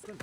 Salut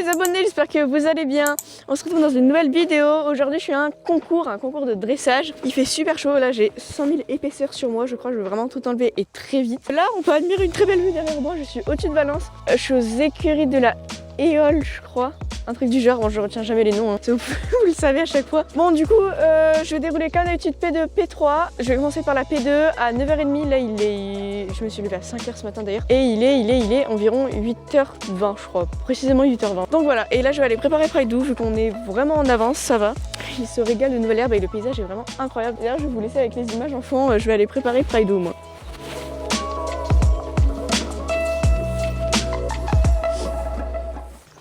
les abonnés, j'espère que vous allez bien. On se retrouve dans une nouvelle vidéo. Aujourd'hui je suis à un concours de dressage. Il fait super chaud, là j'ai 100 000 épaisseurs sur moi, je crois que je vais vraiment tout enlever et très vite. Là on peut admirer une très belle vue derrière moi, je suis au-dessus de Valence. Je suis aux écuries de la Éole je crois. Un truc du genre, bon je retiens jamais les noms, hein. Vous le savez à chaque fois. Bon du coup, je vais dérouler comme d'habitude P2, P3. Je vais commencer par la P2 à 9h30. Là je me suis levée à 5h ce matin d'ailleurs. Et il est environ 8h20 je crois, précisément 8h20. Donc voilà, et là je vais aller préparer Praidou vu qu'on est vraiment en avance, ça va. Il se régale de nouvelle herbe et le paysage est vraiment incroyable. D'ailleurs je vais vous laisser avec les images en fond, je vais aller préparer Praidou moi.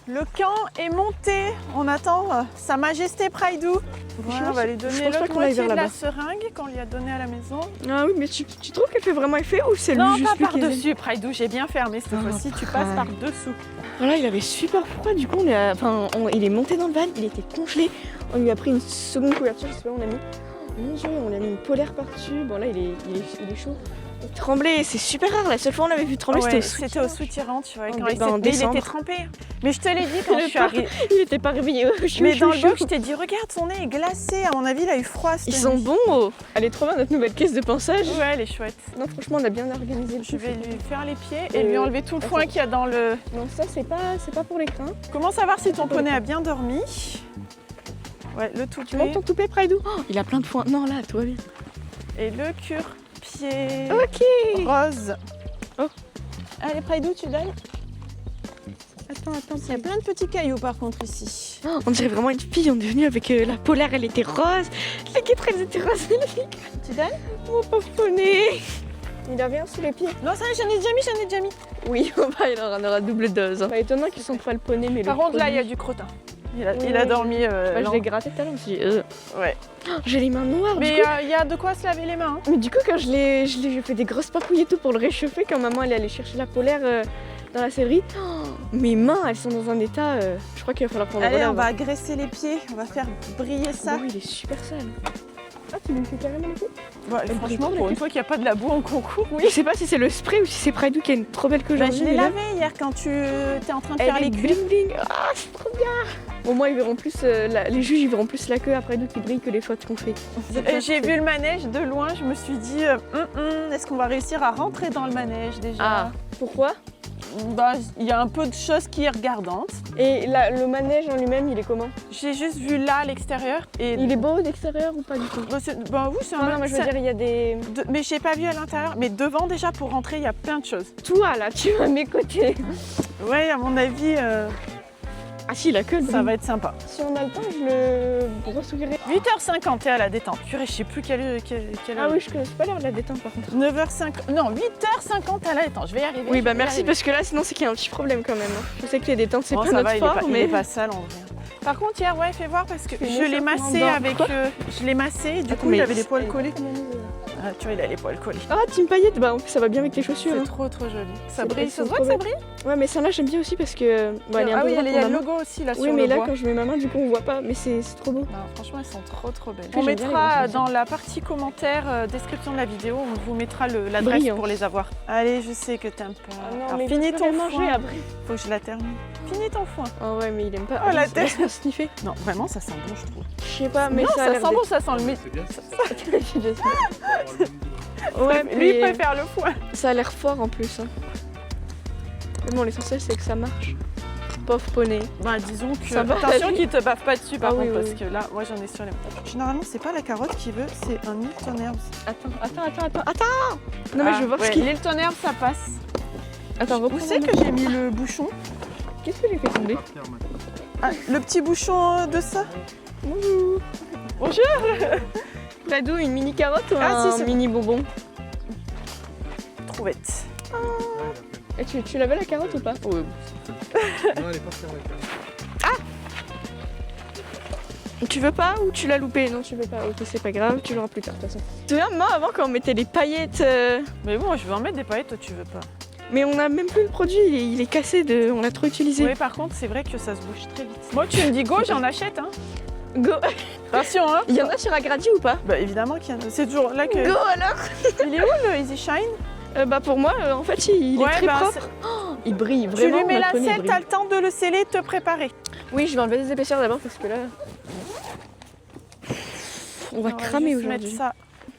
Le camp est monté, on attend Sa Majesté Praidou. Voilà, on va lui donner l'autre moitié de la seringue qu'on lui a donnée à la maison. Ah oui, mais tu trouves qu'elle fait vraiment effet ou c'est non, juste pas par-dessus, Praidou, j'ai bien fermé cette fois-ci, tu passes par-dessous. Voilà, il avait super froid, du coup il est monté dans le van, il était congelé. On lui a pris une seconde couverture, je sais pas où on a mis. Mon Dieu, on lui a mis une polaire par-dessus. Bon là, il est chaud. Il tremblait, c'est super rare, la seule fois on l'avait vu trembler c'était au souterrain, tu vois, quand il était trempé. Mais je te l'ai dit quand je suis arrivée. Il était pas réveillé. Mais dans le box, je t'ai dit, regarde, son nez est glacé, à mon avis il a eu froid. Ils sont bons oh. Elle est trop bien notre nouvelle caisse de pansage. Ouais, elle est chouette. Non franchement on a bien organisé. Je vais lui faire les pieds et lui enlever tout le foin qu'il y a dans le... Non ça c'est pas pour les crins. Comment savoir si ton poney a bien dormi? Ouais, le toupet. Tu montes ton toupet Praidou? Oh, il a plein de foin. Non là, tout va bien. Et le cure-pied. Ok. Rose. Oh. Allez Praidou, tu donnes? Attends. Il y a plein de petits cailloux par contre ici. Oh, on dirait vraiment une fille, on est venu avec la polaire, elle était rose. Les guêtres, elles étaient roses. Tu donnes? Mon pauvre poney. Il a rien sous les pieds. Non, ça j'en ai déjà mis. Oui, il en aura double dose. Hein. Pas étonnant qu'ils sont pas le poney, mais par contre là, il y a du crottin. Il a dormi. Je l'ai gratté tout à l'heure, je me suis dit, ouais. Oh, j'ai les mains noires. Mais il y a de quoi se laver les mains. Hein. Mais du coup, quand j'ai fait des grosses papouilles et tout pour le réchauffer, quand maman elle est allée chercher la polaire dans la sellerie, mes mains elles sont dans un état. Je crois qu'il va falloir prendre. Allez, on va graisser les pieds, on va faire briller ça. Oui, il est super sale. Ah, tu lui fais carrément les pieds? Ouais, franchement, pour une fois qu'il n'y a pas de la boue en concours, oui. Je sais pas si c'est le spray ou si c'est Praidou qui a une trop belle qu'aujourd'hui. Je l'ai lavé hier quand tu étais en train de faire les culs. Bling bling. Ah, c'est trop bien. Au moins, ils verront plus, les juges ils verront plus la queue à Praidou qui brille que les fautes qu'on fait. J'ai vu le manège de loin, je me suis dit, est-ce qu'on va réussir à rentrer dans le manège déjà? Ah, pourquoi? Bah, il y a un peu de choses qui est regardante. Et le manège en lui-même, il est comment? J'ai juste vu là à l'extérieur. Et il est beau d'extérieur ou pas du tout? Bah oui, c'est un non, mais je veux dire, il y a des... Mais j'ai pas vu à l'intérieur. Mais devant, déjà, pour rentrer, il y a plein de choses. Toi, là, tu vas à mes côtés. Ouais, à mon avis... Ah si, la queue, ça va être sympa. Si on a le temps, je le brossouillerai. 8h50, t'es à la détente. Purée, je sais plus quelle heure. Ah oui, je connais pas l'heure de la détente par contre. 9h50, non, 8h50 à la détente, je vais y arriver. Oui, bah merci parce que là, sinon, c'est qu'il y a un petit problème quand même. Je sais que les détentes, c'est pas notre fort, mais... Il est pas sale en vrai. Par contre, hier, ouais, fais voir parce que je l'ai massé avec... je l'ai massé et du coup, il avait les poils collés. Ah, tu vois, il a les poils collés. Ah, Team Paillette, bah ça va bien avec tes chaussures. C'est trop joli. Ça brille, ça se voit que ça brille? Ouais, mais celle-là, j'aime bien aussi parce que... Bah, il y a le logo aussi là sur le bois. Oui, mais là, quand je mets ma main, du coup, on voit pas, mais c'est trop beau. Non, franchement, elles sont trop belles. On mettra dans la partie commentaire, description de la vidéo, on vous mettra l'adresse pour les avoir. Allez, je sais que t'aimes pas. Ah non, finis ton foin après. Faut que je la termine. Finis ton foin. Ah ouais, mais il aime pas. Oh, la tête. Sniffer. Non, vraiment, ça sent bon, je trouve. Je sais pas, mais non, ça sent bon, ça sent le mythe. Ouais, lui il préfère le foin. Ça a l'air fort en plus. Hein. Mais bon, l'essentiel c'est que ça marche. Pauvre poney. Bah disons que... Attention qu'il te baffe pas dessus par contre, parce que là, moi j'en ai sur les mains. Généralement, c'est pas la carotte qui veut, c'est un Hilton Herbs. Attends. Non mais je veux voir ce qu'il... Hilton Herbs, ça passe. Attends, où c'est que j'ai mis le bouchon? Qu'est-ce que j'ai fait tomber? Ah, le petit bouchon de ça. Bonjour. Bonjour. Praidou, une mini carotte ou un mini bonbon? Trouvette. Ah. Et tu l'avais la carotte ou pas? Oui. Non, elle est pas fermée. Ah! Tu veux pas ou tu l'as loupé? Non, tu veux pas. Ok, c'est pas grave, tu l'auras plus tard de toute façon. Tu te souviens, moi, avant, quand on mettait les paillettes... Mais bon, je veux en mettre des paillettes, toi tu veux pas. Mais on a même plus le produit, il est cassé, on l'a trop utilisé. Oui, par contre, c'est vrai que ça se bouge très vite. Moi, tu me dis go, j'en achète, hein. Go. Attention, hein. Il y en a sur Agradi ou pas? Bah évidemment qu'il y en a. C'est toujours là que... Go alors. Il est où le Easy Shine? Bah pour moi, en fait, il est très propre. Oh, il brille vraiment. Tu lui mets la selle, selle, t'as le temps de le sceller, de te préparer. Oui, je vais enlever des épaisseurs d'abord parce que là... On va cramer aujourd'hui.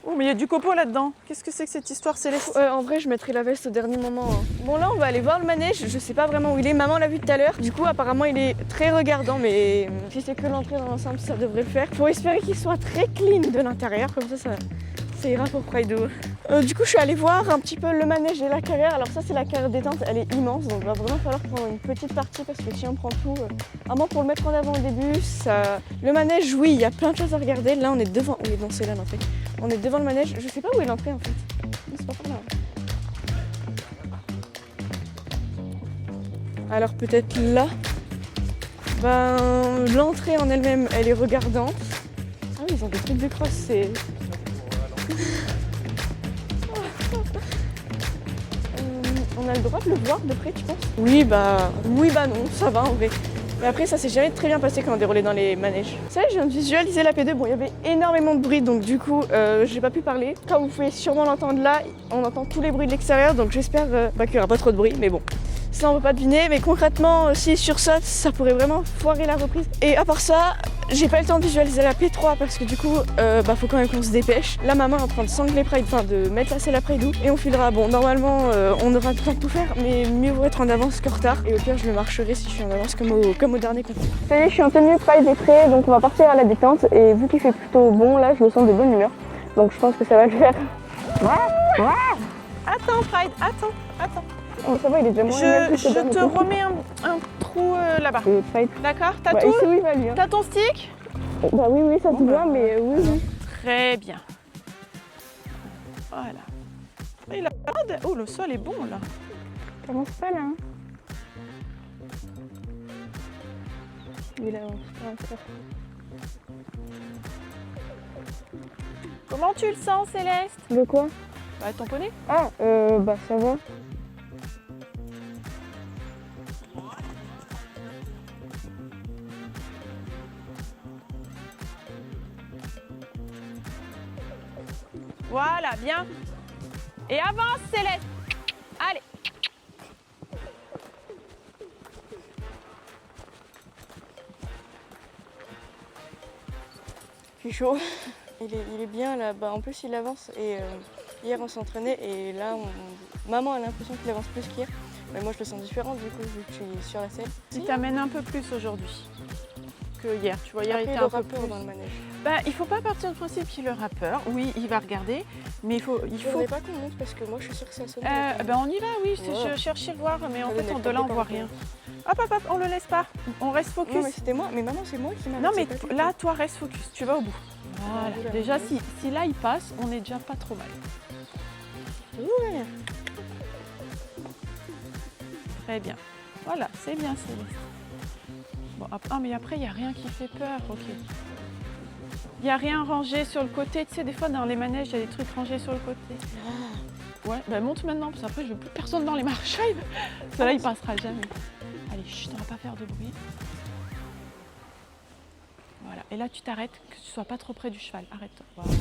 Oh, mais il y a du copeau là-dedans. Qu'est-ce que c'est que cette histoire céleste? En vrai, je mettrai la veste au dernier moment. Hein. Bon, là, on va aller voir le manège. Je sais pas vraiment où il est. Maman l'a vu tout à l'heure. Du coup, apparemment, il est très regardant. Mais si c'est que l'entrée dans l'ensemble, ça devrait le faire. Faut espérer qu'il soit très clean de l'intérieur. Comme ça ira pour Pride. Du coup, je suis allée voir un petit peu le manège et la carrière. Alors ça, c'est la carrière détente. Elle est immense. Donc, il va vraiment falloir prendre une petite partie parce que si on prend tout, à moins pour le mettre en avant au début, ça... Le manège, oui, il y a plein de choses à regarder. Là, on est devant. Oui, non, c'est là l'entrée. On est devant le manège. Je sais pas où est l'entrée en fait. C'est pas par là. Alors peut-être là. Ben, l'entrée en elle-même, elle est regardante. Ah oui, ils ont des trucs de cross, c'est... On a le droit de le voir de près, tu penses? Oui, bah non, ça va en vrai. Mais après, ça s'est jamais très bien passé quand on déroulait dans les manèges. Ça, je viens de visualiser la P2. Bon, il y avait énormément de bruit, donc du coup, j'ai pas pu parler. Comme vous pouvez sûrement l'entendre là, on entend tous les bruits de l'extérieur, donc j'espère qu'il n'y aura pas trop de bruit, mais bon. Ça, on peut pas deviner, mais concrètement, si sursaute, ça pourrait vraiment foirer la reprise. Et à part ça, j'ai pas eu le temps de visualiser la P3 parce que du coup, faut quand même qu'on se dépêche. Là, maman est en train de sangler Pride, enfin de mettre la selle à Pride et on filera. Bon, normalement, on aura le temps de tout faire, mais mieux vaut être en avance qu'en retard. Et au pire, je le marcherai si je suis en avance comme au dernier concours. Ça y est, je suis en tenue, Pride est prêt, donc on va partir à la détente. Et vu qu'il fait plutôt bon, là, je le sens de bonne humeur. Donc je pense que ça va le faire. Attends, Pride, attends. Oh, ça va, il est déjà moins Je te remets un trou là-bas. D'accord? T'as tout? Oui, va lui. Hein. T'as ton stick? Bah oui, ça se voit, mais oui. Très bien. Voilà. Il a pas de... Oh, le sol est bon là. Commence pas là. Hein. Il avance. Comment tu le sens, Céleste? De quoi? Bah, ton poney. Ah, ça va. Voilà, bien. Et avance, Céleste. Allez. Je suis chaud. Il est bien là. En plus, il avance. Et hier, on s'entraînait. Et là, maman a l'impression qu'il avance plus qu'hier. Mais moi, je le sens différent du coup, vu que je suis sur la selle. Il t'amène un peu plus aujourd'hui que hier. Tu vois, hier, il était un peu plus dans le manège. Bah, il faut pas partir du principe qu'il est le rappeur. Oui, il va regarder, mais il faut. Faudrait pas qu'on monte parce que moi, je suis sûre que ça sonne. On y va, oui. Je cherchais voir, mais en fait, de là, on voit rien. Hop, on le laisse pas. On reste focus. Non, mais c'était moi. Mais maman, c'est moi qui m'a. Non, mais là, toi, reste focus. Tu vas au bout. Voilà. Déjà, si là, il passe, on est déjà pas trop mal. Ouais. Très bien. Voilà, c'est bien, Céleste. Bon, mais après, il n'y a rien qui fait peur. Ok. Il n'y a rien rangé sur le côté. Tu sais, des fois, dans les manèges, il y a des trucs rangés sur le côté. Ouais, monte maintenant, parce qu'après, je veux plus personne dans les marches. Là, il passera jamais. Allez, chut, on va pas faire de bruit. Voilà. Et là, tu t'arrêtes, que tu sois pas trop près du cheval. Arrête-toi. Voilà.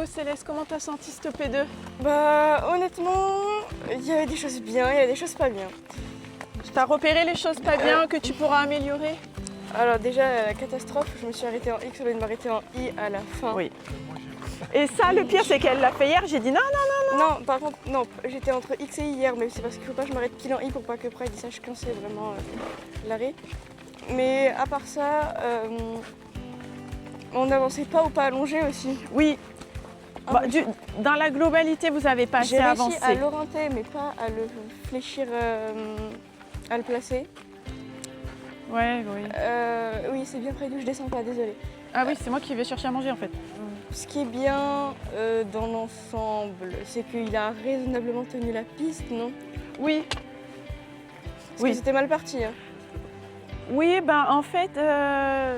Céleste, comment t'as senti ce P2? Bah honnêtement, il y avait des choses bien, il y a des choses pas bien. T'as repéré les choses pas bien que tu pourras améliorer? Alors déjà, la catastrophe, je me suis arrêtée en X au lieu de m'arrêter en I à la fin. Oui. Et ça, le pire, c'est qu'elle l'a fait hier. J'ai dit non, non. Non, par contre, non, j'étais entre X et I hier, mais c'est parce qu'il faut pas que je m'arrête pile en I pour pas que Pride sache quand c'est vraiment l'arrêt. Mais à part ça, on n'avançait pas ou pas allongé aussi. Oui. Bah, dans la globalité, vous avez pas assez J'ai réussi avancé. à l'orienter, mais pas à le fléchir, à le placer. Ouais, oui. Oui, c'est bien Pride, je descends pas, désolée. Ah oui, c'est moi qui vais chercher à manger en fait. Ce qui est bien dans l'ensemble, c'est qu'il a raisonnablement tenu la piste, non? Oui. Parce Oui. que c'était mal parti. Hein. Oui, ben en fait,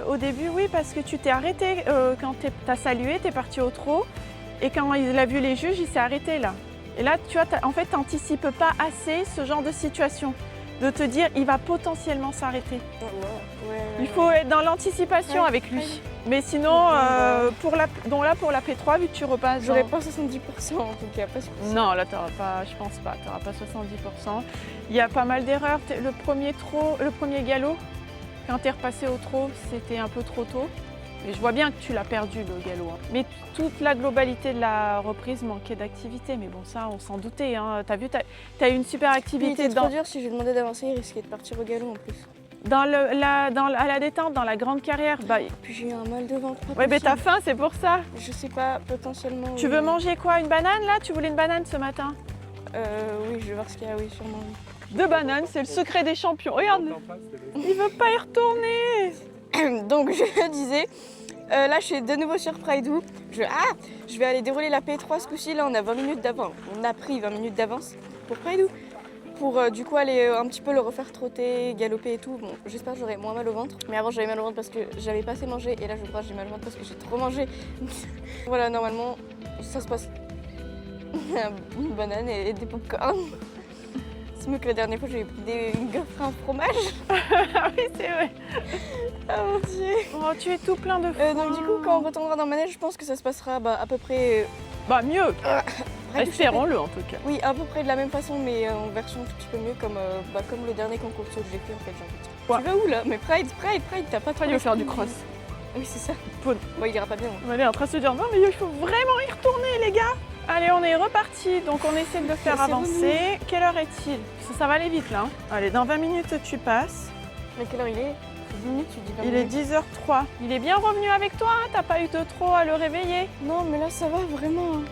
au début, oui, parce que tu t'es arrêté quand t'as salué, t'es parti au trot. Et quand il a vu les juges, il s'est arrêté là. Et là, tu vois, en fait, t'anticipes pas assez ce genre de situation. De te dire, il va potentiellement s'arrêter. Ouais. Il faut être dans l'anticipation Ouais, avec lui. ouais. Mais sinon, pour la P3, vu que tu repasses. J'aurais pas 70% en tout cas. Parce que Non, là, t'auras pas, je pense pas, t'auras pas 70%. Il y a pas mal d'erreurs. Le premier galop, quand t'es repassé au trot, c'était un peu trop tôt. Et je vois bien que tu l'as perdu, le galop. Hein. Mais toute la globalité de la reprise manquait d'activité. Mais bon, ça, on s'en doutait. Hein. T'as vu, t'as eu une super il activité était trop dur, si je lui demandais d'avancer, il risquait de partir au galop en plus. à la détente, dans la grande carrière. Bah, Puis j'ai eu un mal de ventre. ouais, mais t'as faim, c'est pour ça. Je sais pas, potentiellement. Tu veux manger quoi? Une banane là? Tu voulais une banane ce matin? Oui, je vais voir ce qu'il y a, oui, sûrement. Oui. 2 bananes, c'est le secret des champions. Regarde, il veut pas y retourner. Donc je disais, là je suis de nouveau sur Prideau. Je vais aller dérouler la P3 ce coup-ci. Là on a 20 minutes d'avance. On a pris 20 minutes d'avance pour Prideau. Pour du coup aller un petit peu le refaire trotter, galoper et tout. Bon, j'espère que j'aurai moins mal au ventre. Mais avant j'avais mal au ventre parce que j'avais pas assez mangé. Et là je crois que j'ai mal au ventre parce que j'ai trop mangé. Voilà, normalement ça se passe. Une banane et des pop-corn. C'est mieux que la dernière fois, j'avais pris une gaufre à un fromage. Ah oui, c'est vrai. Ah mon dieu. Oh, tu es tout plein de foin. Donc du coup, quand on retournera dans le manège, je pense que ça se passera à peu près... Bah mieux. près de- Espérons-le en tout cas. Oui, à peu près de la même façon, mais en version un tout petit peu mieux, comme le dernier concours de saut que j'ai fait en fait, j'ai envie de dire. Ouais. Tu vas où là? Mais Pride, t'as pas trop... Après, il veut faire du cross. Oui, c'est ça. Faut- Bon, il ira pas bien. On est en train de se dire non, mais il faut vraiment y retourner, les gars. Allez, on est reparti. Donc, on essaie de le faire C'est avancer. Quelle heure est-il? Ça va aller vite là. Hein. Allez, dans 20 minutes, tu passes. Mais quelle heure il est? 10 minutes, tu dis 20 Il est minutes. 10h03. Il est bien revenu avec toi, hein. T'as pas eu de trop à le réveiller. Non, mais là, ça va vraiment.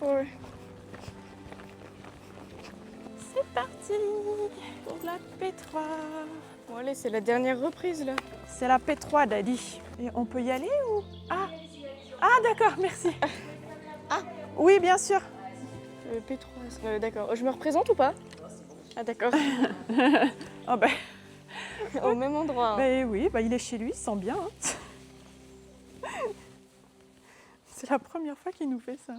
Ouais. C'est parti pour la P3. Bon, allez, c'est la dernière reprise là. C'est la P3, Daddy. Et on peut y aller ou... Ah, d'accord, merci. Ah. Oui, bien sûr. P3, d'accord. Je me représente ou pas? Ah d'accord. Oh, ben, Au même endroit. Hein. ben oui, ben, il est chez lui, il se sent bien. Hein. C'est la première fois qu'il nous fait ça.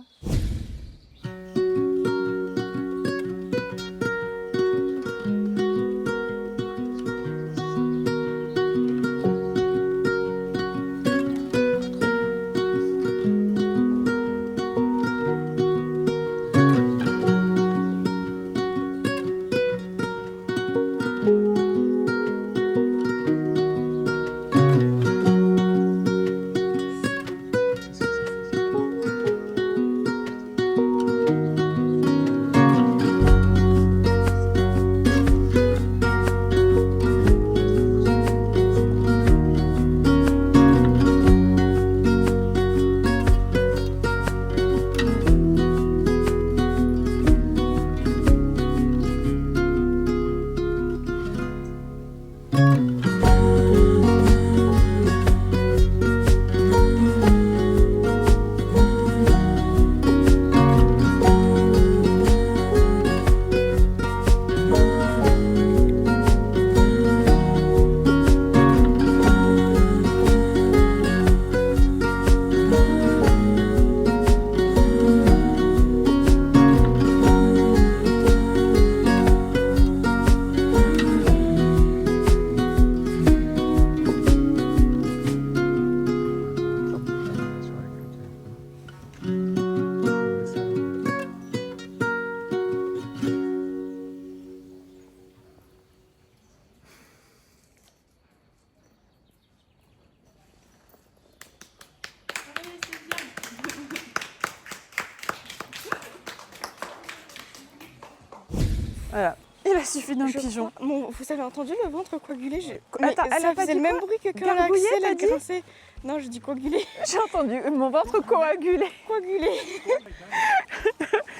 Voilà. Il a suffi d'un Je pigeon. crois- vous avez entendu le ventre coagulé? Attends, elle a ça pas faisait dit le même quoi? bruit que quand Gargouiller, Axel t'as a dit grincé. Non, je dis coagulé. J'ai entendu mon ventre coagulé. Coagulé.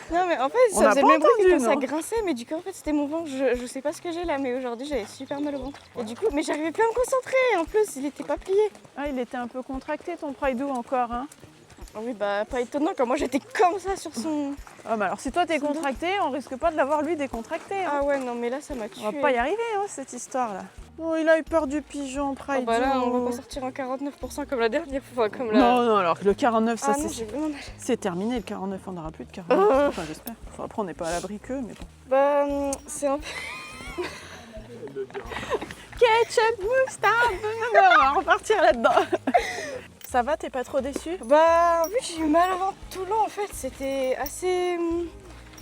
Non mais en fait On ça n'a faisait pas le même bruit que entendu, quand ça non grinçait, mais du coup en fait c'était mon ventre. Je sais pas ce que j'ai là, mais aujourd'hui j'avais super mal au ventre. Et du coup, mais j'arrivais plus à me concentrer. En plus, il était pas plié. Ah, il était un peu contracté ton Pride encore, hein. Ah oui, bah pas étonnant quand moi j'étais comme ça sur son. Ah, bah alors si toi t'es contracté, on risque pas de l'avoir lui décontracté. Hein. Ah ouais, non mais là ça m'a tué. On va pas y arriver, hein, cette histoire-là. Oh, il a eu peur du pigeon, Ah Pride. bah là, on va pas sortir en 49% comme la dernière fois, comme la. Non, non, alors que le 49, ça Ah non, c'est. j'ai vraiment mal. C'est terminé, le 49, on n'aura plus de 49. Enfin, j'espère. Enfin, après, on n'est pas à l'abri qu'eux, mais bon. Bah, c'est un peu. Ketchup, moustache, non, on va repartir là-dedans. Ça va, t'es pas trop déçu? Bah, en fait, j'ai eu mal au ventre tout le long en fait. C'était assez.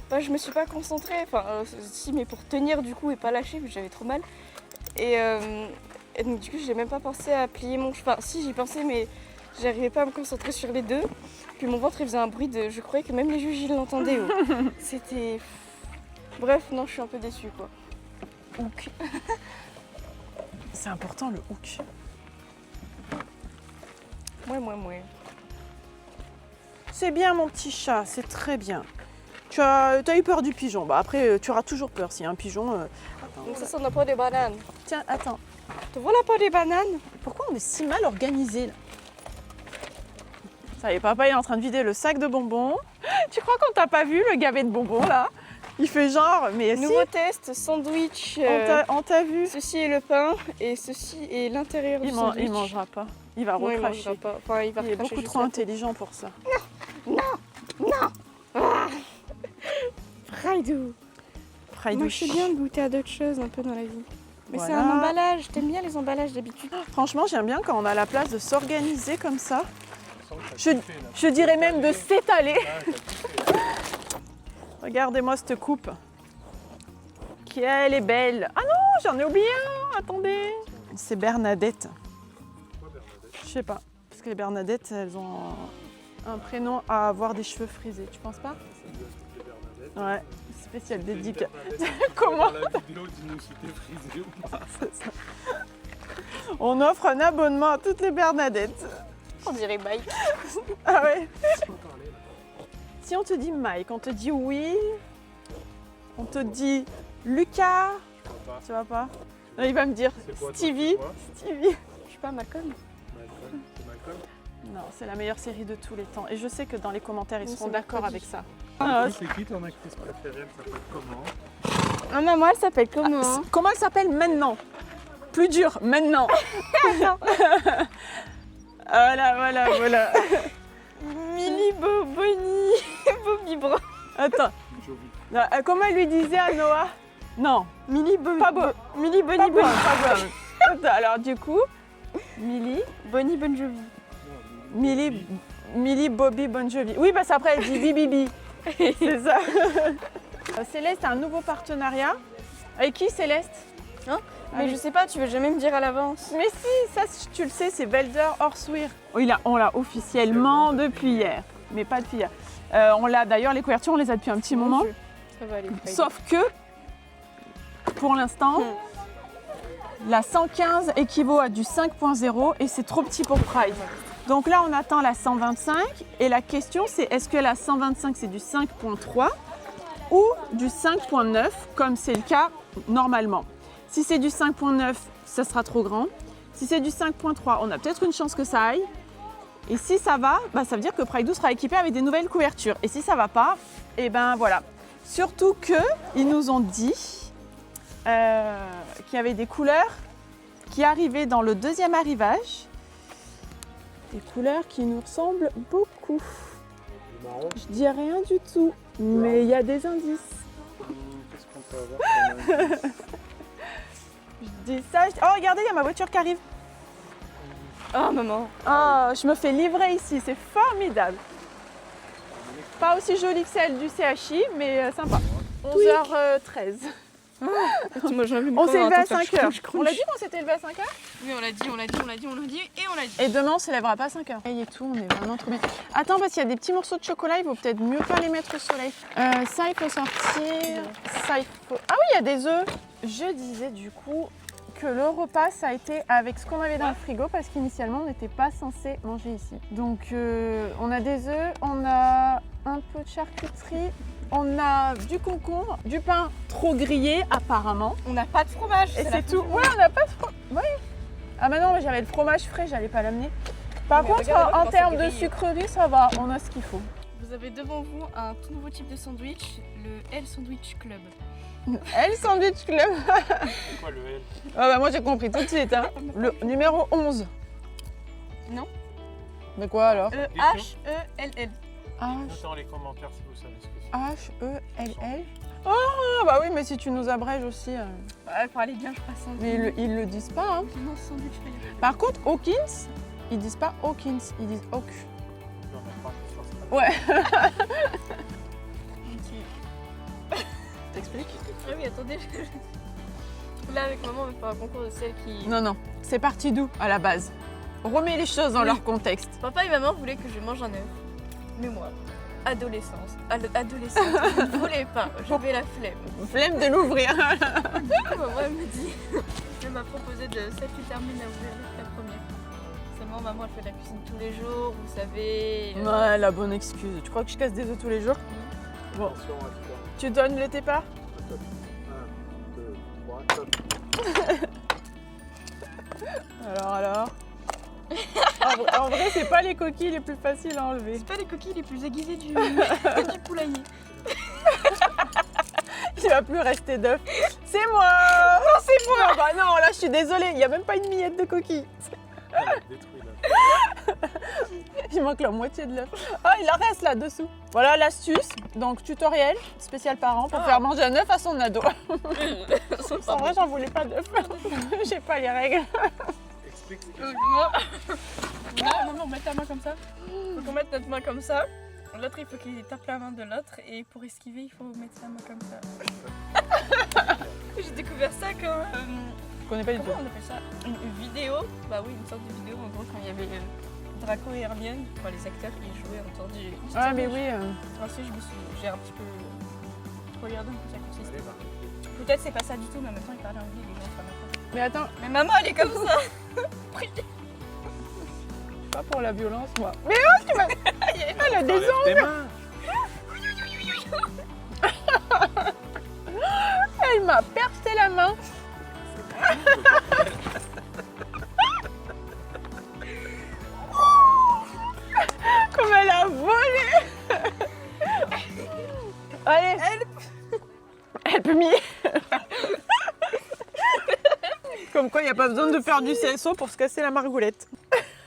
Bah, je me suis pas concentrée. Enfin, si, mais pour tenir du coup et pas lâcher, parce que j'avais trop mal. Et donc, du coup, j'ai même pas pensé à plier mon. Enfin, si, j'y pensais, mais j'arrivais pas à me concentrer sur les deux. Puis mon ventre, il faisait un bruit de. Je croyais que même les juges, ils l'entendaient. Oh. C'était. Bref, non, je suis un peu déçue quoi. Hook. C'est important le hook. Ouais. C'est bien mon petit chat, c'est très bien. Tu as eu peur du pigeon. Bah après, tu auras toujours peur s'il y a un pigeon. Donc, ça n'a pas des bananes. Tiens, attends. Te voilà pas des bananes? Pourquoi on est si mal organisé là? Ça y est, papa il est en train de vider le sac de bonbons. Tu crois qu'on t'a pas vu le gavet de bonbons là? Il fait genre, mais si. Nouveau test, sandwich. On t'a vu. Ceci est le pain et ceci est l'intérieur du sandwich. Il mangera pas. Il va Non, il recracher. mangera pas. Enfin, il va Il est recracher beaucoup juste trop la intelligent pour ça. Fraidou. Moi, je suis bien de goûter à d'autres choses un peu dans la vie. Mais c'est Voilà. un emballage. T'aimes bien les emballages d'habitude? Franchement, j'aime bien quand on a la place de s'organiser comme ça. Je dirais même de s'étaler. Regardez-moi cette coupe. Elle est belle. Ah non, j'en ai oublié un. Attendez. C'est Bernadette. Je sais pas. Parce que les Bernadettes, elles ont un prénom à avoir des cheveux frisés. Tu penses pas? Ouais, spécial dédicace. Comment? La vidéo, dis-nous si t'es frisé ou pas. On offre un abonnement à toutes les Bernadettes. On dirait bye. Ah ouais. Si on te dit Mike, on te dit oui, on te dit Lucas, tu vois pas? Non, il va me dire C'est quoi, toi, Stevie. c'est quoi Stevie. Je suis pas Malcolm. Malcolm, c'est Malcolm. Non, c'est la meilleure série de tous les temps. Et je sais que dans les commentaires, ils Oui, seront c'est d'accord mercredi. avec ça. C'est qui ton actrice préférée? Elle s'appelle comment? Ah, maman, elle s'appelle comment? Comment elle s'appelle maintenant? Plus dur, maintenant. Voilà. Millie Bonnie Bobby Brown. Attends. Jovi. Non, comment elle lui disait à Noah? Non. Millie Bonnie. Pas beau. Millie Bonnie Pas Bonnie. Brown. Attends, alors du coup, Millie Bonne Jovi. Millie Bobby Bon Jovi. Oui, parce qu'après elle dit Bibi. C'est ça. Céleste a un nouveau partenariat. Avec qui, Céleste? Mais je sais pas, tu veux jamais me dire à l'avance. Mais si, ça tu le sais, c'est Velder Horsewear. On l'a officiellement depuis hier, mais pas depuis hier. On l'a d'ailleurs, les couvertures, on les a depuis un petit moment. Ça va aller. Sauf que, pour l'instant, la 115 équivaut à du 5.0 et c'est trop petit pour Pride. Donc là, on attend la 125 et la question c'est est-ce que la 125 c'est du 5.3 ou du 5.9 comme c'est le cas normalement. Si c'est du 5.9, ça sera trop grand. Si c'est du 5.3, on a peut-être une chance que ça aille. Et si ça va, bah, ça veut dire que Pride 12 sera équipé avec des nouvelles couvertures. Et si ça va pas, et ben voilà. Surtout qu'ils nous ont dit qu'il y avait des couleurs qui arrivaient dans le deuxième arrivage. Des couleurs qui nous ressemblent beaucoup. Le marron. Je dis rien du tout, mais il y a des indices. Qu'est-ce qu'on peut avoir comme indice? Je dis ça. Oh, regardez, il y a ma voiture qui arrive. Oh maman. Oh, je me fais livrer ici, c'est formidable. Pas aussi jolie que celle du CHI, mais sympa. 11h13. Moi, j'ai envie de me On prendre s'est un levé à temps de faire 5 heures. crunch, crunch. On l'a dit qu'on s'était levé à 5 heures? Oui, on l'a dit. Et demain, on se lèvera pas à 5 heures. Et tout, on est vraiment trop bien. Attends, parce qu'il y a des petits morceaux de chocolat, il vaut peut-être mieux pas les mettre au soleil. Ça, il faut sortir. Ça, il faut... Ah oui, il y a des œufs. Je disais du coup que le repas, ça a été avec ce qu'on avait dans le frigo, parce qu'initialement, on n'était pas censé manger ici. Donc, on a des œufs, on a un peu de charcuterie, on a du concombre, du pain trop grillé, apparemment. On n'a pas de fromage. Et c'est tout. Ouais, on n'a pas de fromage. Ouais. Ah bah non, j'avais le fromage frais, j'allais pas l'amener. Par Mais contre, regardez-le en quand termes c'est de grillé. sucrerie, ça va, on a ce qu'il faut. Vous avez devant vous un tout nouveau type de sandwich, le L Sandwich Club. Elle, Sandwich Club. C'est quoi le L? Ah bah moi j'ai compris tout de suite. Hein. Le numéro 11. Non. Mais quoi alors? H-E-L-L. H, Dans les commentaires si vous savez ce que c'est. H-E-L-L. Oh bah oui, mais si tu nous abrèges aussi. Elle parlait bien, je crois, sandwich. Mais ils le disent pas. Hein. Non, sandwich. Par contre, Hawkins, ils disent pas Hawkins, ils disent Hawk. Non, mais pas sur ça. Ouais. Ok. T'expliques? Ah oui, attendez. Là, avec maman, on va faire un concours de celle qui... Non, non. C'est parti d'où à la base? Remets les choses dans Oui. leur contexte. Papa et maman voulaient que je mange un œuf. Mais moi, adolescence, je ne voulais pas. J'avais la flemme. Flemme de l'ouvrir. Maman, elle me dit... Elle m'a proposé de celle qui termine à ouvrir la première. Seulement, maman, elle fait de la cuisine tous les jours, vous savez. Ouais, la bonne excuse. Tu crois que je casse des œufs tous les jours? Bon. Attention à toi. Tu donnes le départ? Top. 1, 2, 3, top. Alors. En vrai, c'est pas les coquilles les plus faciles à enlever. C'est pas les coquilles les plus aiguisées du poulailler. Il va plus rester d'œufs. C'est moi! Non, c'est moi! Non, bah non, là, je suis désolée. Il n'y a même pas une miette de coquille. Elle a détruit là. Il manque la moitié de l'œuf. Ah, il en reste là dessous. Voilà l'astuce. Donc, tutoriel spécial parent pour faire manger un œuf à son ado. En vrai, j'en voulais pas d'œuf. J'ai pas les règles. Explique. Non, mets ta main comme ça. Faut qu'on mette notre main comme ça. L'autre, il faut qu'il tape la main de l'autre. Et pour esquiver, il faut mettre sa main comme ça. J'ai découvert ça quand... Je connais pas du tout. Comment on appelle ça? Une vidéo. Bah oui, une sorte de vidéo. En gros, quand il y avait Draco et Hermione, enfin les acteurs qui jouaient entendu. Ah, mais oui. Ensuite, j'ai un petit peu regardé un peu ça consistait. Peut-être c'est pas ça du tout, mais en même temps, il parlait anglais, les gens, ça m'a pas. Mais attends, Mais maman, elle est comme ça. pas pour la violence, moi. Mais oh, tu m'as... Elle a des ongles. Elle m'a percé la main. Comme elle a volé. Allez. Elle peut mieux. Comme quoi, il n'y a pas besoin de faire du CSO pour se casser la margoulette.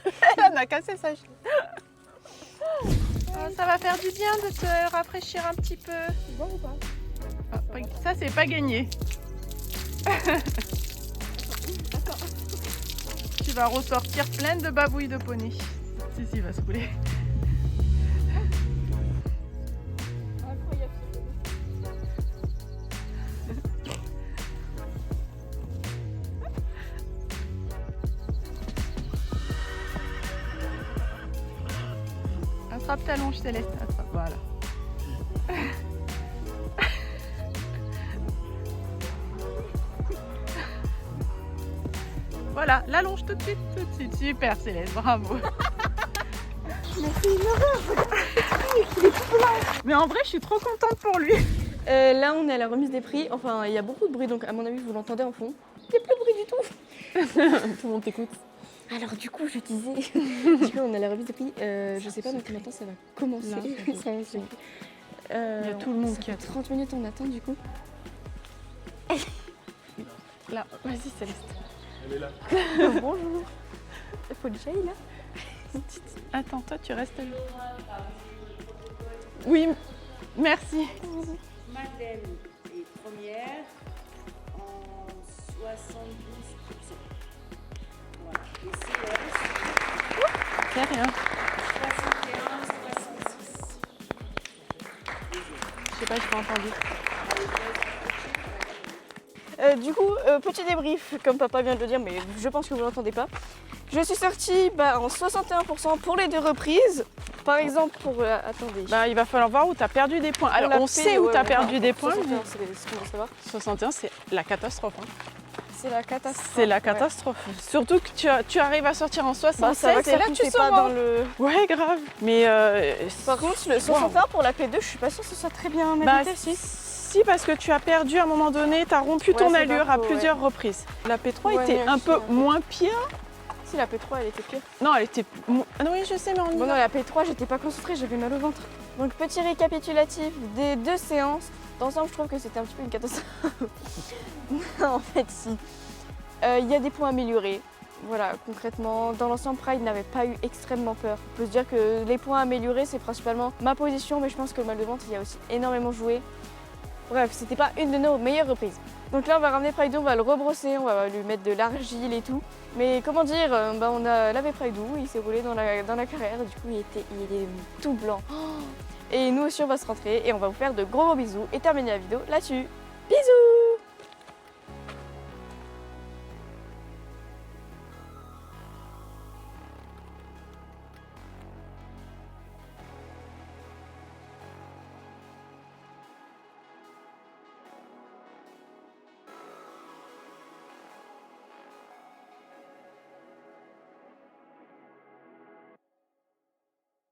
Elle en a cassé sa chaîne. Ça va faire du bien de te rafraîchir un petit peu. C'est bon ou pas? Ça, c'est pas gagné. Tu vas ressortir pleine de babouilles de poney. Si, il va se rouler. Incroyable. Attrape ta longe, Céleste. Attrape, voilà. Voilà, la longe tout de suite, tout de suite. Super, Céleste, bravo. Mais en vrai, je suis trop contente pour lui. Là, on est à la remise des prix. Enfin, il y a beaucoup de bruit, donc à mon avis, vous l'entendez en fond. Il n'y a plus de bruit du tout. Tout le monde t'écoute. Alors, du coup, je disais, du coup, on a la remise des prix. Je sais pas dans combien de temps ça va commencer. Là, Il y a tout le monde qui attend. 30 minutes en attente, du coup. Là, vas-y, Céleste. Elle est là. Bonjour. Il faut le jail, là. Attends, toi, tu restes là. Oui, merci. Madeleine est première en 72%. Voilà. Et Céleste, C'est rien. 61, 66. Je sais pas, j'ai pas entendu. Du coup, petit débrief, comme papa vient de le dire, mais je pense que vous l'entendez pas. Je suis sortie en 61% pour les 2 reprises. Par exemple, pour... attendez. Bah, il va falloir voir où tu as perdu des points. Alors, la on P, sait où ouais, tu as ouais, perdu des points. 61, c'est ce qu'on veut savoir. 61, c'est la catastrophe. Hein. C'est la catastrophe. C'est la ouais. catastrophe. Surtout que tu arrives à sortir en 76 Bah, ça va que et ça là, tu comptait sors. pas dans le... Ouais, grave. Mais Par contre, le 61 pour la P2, je suis pas sûre que ce soit très bien bah, mérité, si. si, parce que tu as perdu à un moment donné, tu as rompu Ouais, ton c'est allure pas à faux, plusieurs reprises. La P3 Ouais, était mais un aussi, peu hein. moins pire. Si, la P3, elle était pire. Non, elle était. Ah oui, je sais, mais on y Bon, va. non, la P3, j'étais pas concentrée, j'avais mal au ventre. Donc, petit récapitulatif des 2 séances. D'ensemble, je trouve que c'était un petit peu une catastrophe. Non, en fait, si. Il y a des points améliorés. Voilà, concrètement, dans l'ensemble, Pride n'avait pas eu extrêmement peur. On peut se dire que les points améliorés, c'est principalement ma position, mais je pense que le mal de ventre, il y a aussi énormément joué. Bref, c'était pas une de nos meilleures reprises. Donc là, on va ramener Pride, on va le rebrosser, on va lui mettre de l'argile et tout. Mais comment dire, on a lavé Pride, il s'est roulé dans la carrière, du coup, il est tout blanc. Et nous aussi, on va se rentrer et on va vous faire de gros bisous et terminer la vidéo là-dessus. Bisous!